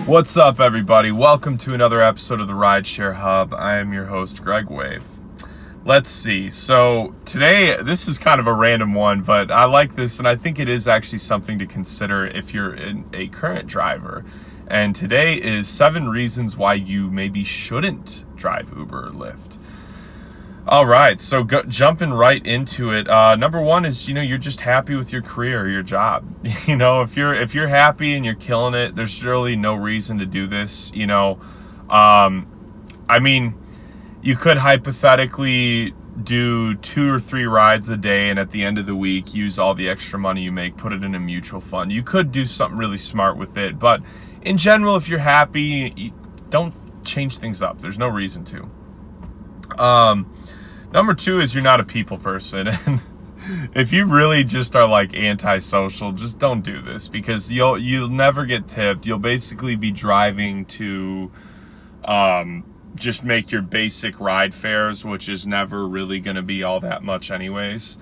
What's up, everybody? Welcome to another episode of the Rideshare Hub. I am your host, Greg Wave. Let's see. So today, this is kind of a random one, but I like this, and I think it is actually something to consider if you're a current driver. And today is 7 reasons why you maybe shouldn't drive Uber or Lyft. All right, so jumping right into it. Number one is, you're just happy with your career or your job. If you're happy and you're killing it, there's really no reason to do this. You could hypothetically do 2 or 3 rides a day, and at the end of the week, use all the extra money you make, put it in a mutual fund. You could do something really smart with it, but in general, if you're happy, don't change things up. There's no reason to. Number 2 is you're not a people person. And if you really just are like antisocial, just don't do this, because you'll never get tipped. You'll basically be driving to just make your basic ride fares, which is never really going to be all that much anyways.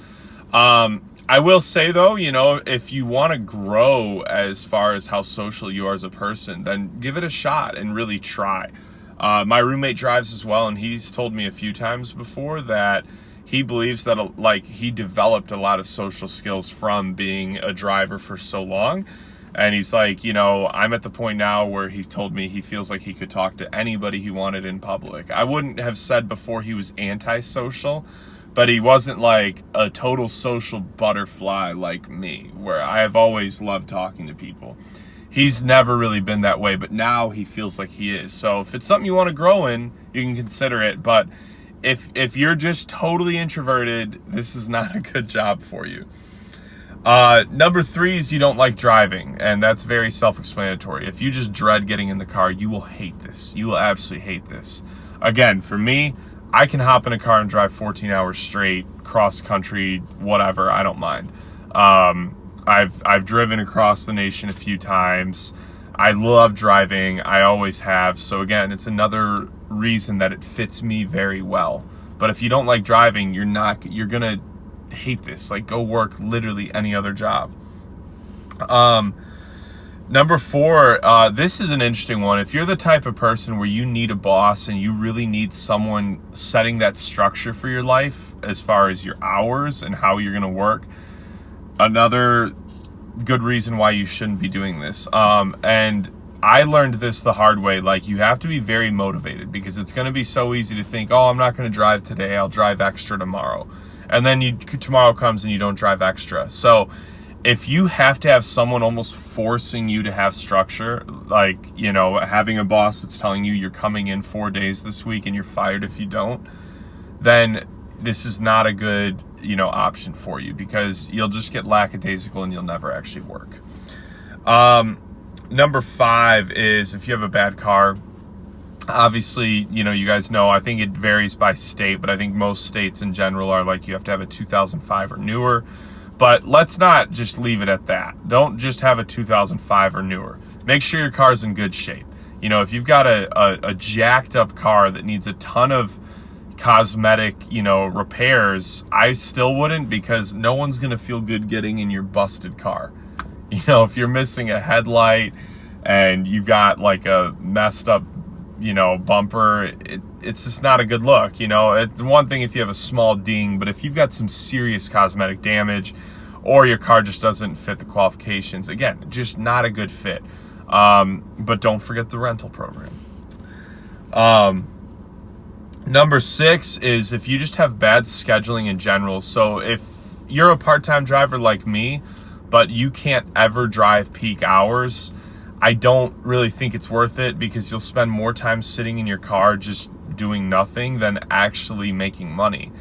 I will say though, if you want to grow as far as how social you are as a person, then give it a shot and really try. My roommate drives as well, and he's told me a few times before that he believes that he developed a lot of social skills from being a driver for so long. And he's like, I'm at the point now where he's told me he feels like he could talk to anybody he wanted in public. I wouldn't have said before he was antisocial, but he wasn't like a total social butterfly like me, where I have always loved talking to people. He's never really been that way, but now he feels like he is. So if it's something you want to grow in, you can consider it. But if you're just totally introverted, this is not a good job for you. Number 3 is you don't like driving, and that's very self-explanatory. If you just dread getting in the car, you will hate this. You will absolutely hate this. Again, for me, I can hop in a car and drive 14 hours straight, cross country, whatever. I don't mind. I've driven across the nation a few times. I love driving. I always have. So again, it's another reason that it fits me very well. But if you don't like driving, you're gonna hate this. Like, go work literally any other job. Number 4, this is an interesting one. If you're the type of person where you need a boss and you really need someone setting that structure for your life as far as your hours and how you're gonna work, another good reason why you shouldn't be doing this. And I learned this the hard way. Like, you have to be very motivated, because it's going to be so easy to think, I'm not going to drive today, I'll drive extra tomorrow. And then tomorrow comes and you don't drive extra. So if you have to have someone almost forcing you to have structure, like, having a boss that's telling you you're coming in 4 days this week and you're fired if you don't, then this is not a good option for you, because you'll just get lackadaisical and you'll never actually work. Number 5 is if you have a bad car. Obviously, you guys know, I think it varies by state, but I think most states in general are like, you have to have a 2005 or newer. But let's not just leave it at that. Don't just have a 2005 or newer. Make sure your car's in good shape. If you've got a jacked up car that needs a ton of cosmetic, repairs, I still wouldn't, because no one's going to feel good getting in your busted car. If you're missing a headlight and you've got like a messed up, bumper, it's just not a good look. It's one thing if you have a small ding, but if you've got some serious cosmetic damage or your car just doesn't fit the qualifications, again, just not a good fit. But don't forget the rental program. Number 6 is if you just have bad scheduling in general. So if you're a part-time driver like me, but you can't ever drive peak hours, I don't really think it's worth it, because you'll spend more time sitting in your car just doing nothing than actually making money.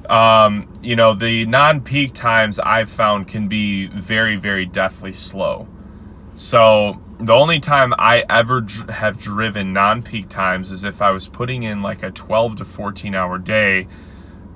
The non-peak times I've found can be very, very deathly slow. So the only time I ever have driven non-peak times is if I was putting in like a 12 to 14 hour day,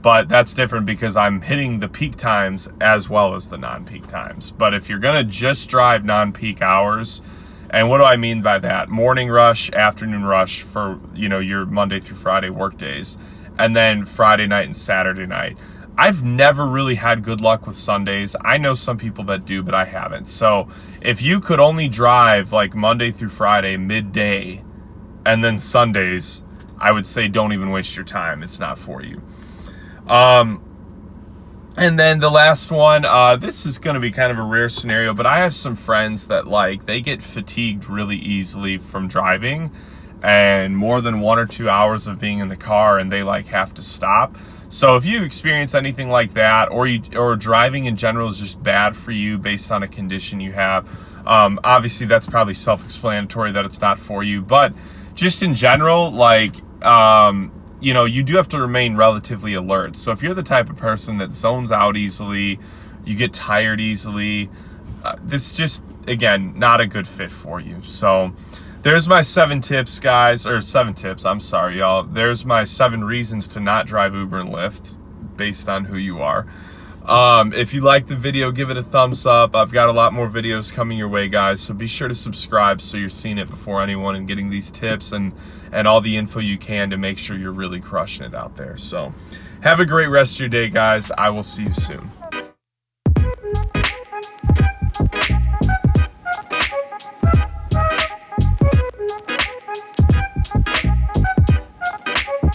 but that's different because I'm hitting the peak times as well as the non-peak times. But if you're gonna just drive non-peak hours, and what do I mean by that? Morning rush, afternoon rush for, your Monday through Friday work days, and then Friday night and Saturday night. I've never really had good luck with Sundays. I know some people that do, but I haven't. So if you could only drive like Monday through Friday midday and then Sundays, I would say don't even waste your time. It's not for you. And then the last one, this is going to be kind of a rare scenario, but I have some friends that like, they get fatigued really easily from driving and more than 1 or 2 hours of being in the car, and they like have to stop. So if you experience anything like that, or driving in general is just bad for you based on a condition you have, obviously that's probably self-explanatory that it's not for you, but just in general, like, you know, you do have to remain relatively alert. So if you're the type of person that zones out easily, you get tired easily, this is just, again, not a good fit for you. So there's my 7 tips, guys, or 7 tips, I'm sorry, y'all. There's my 7 reasons to not drive Uber and Lyft based on who you are. If you like the video, give it a thumbs up. I've got a lot more videos coming your way, guys, so be sure to subscribe so you're seeing it before anyone and getting these tips and all the info you can to make sure you're really crushing it out there. So have a great rest of your day, guys. I will see you soon.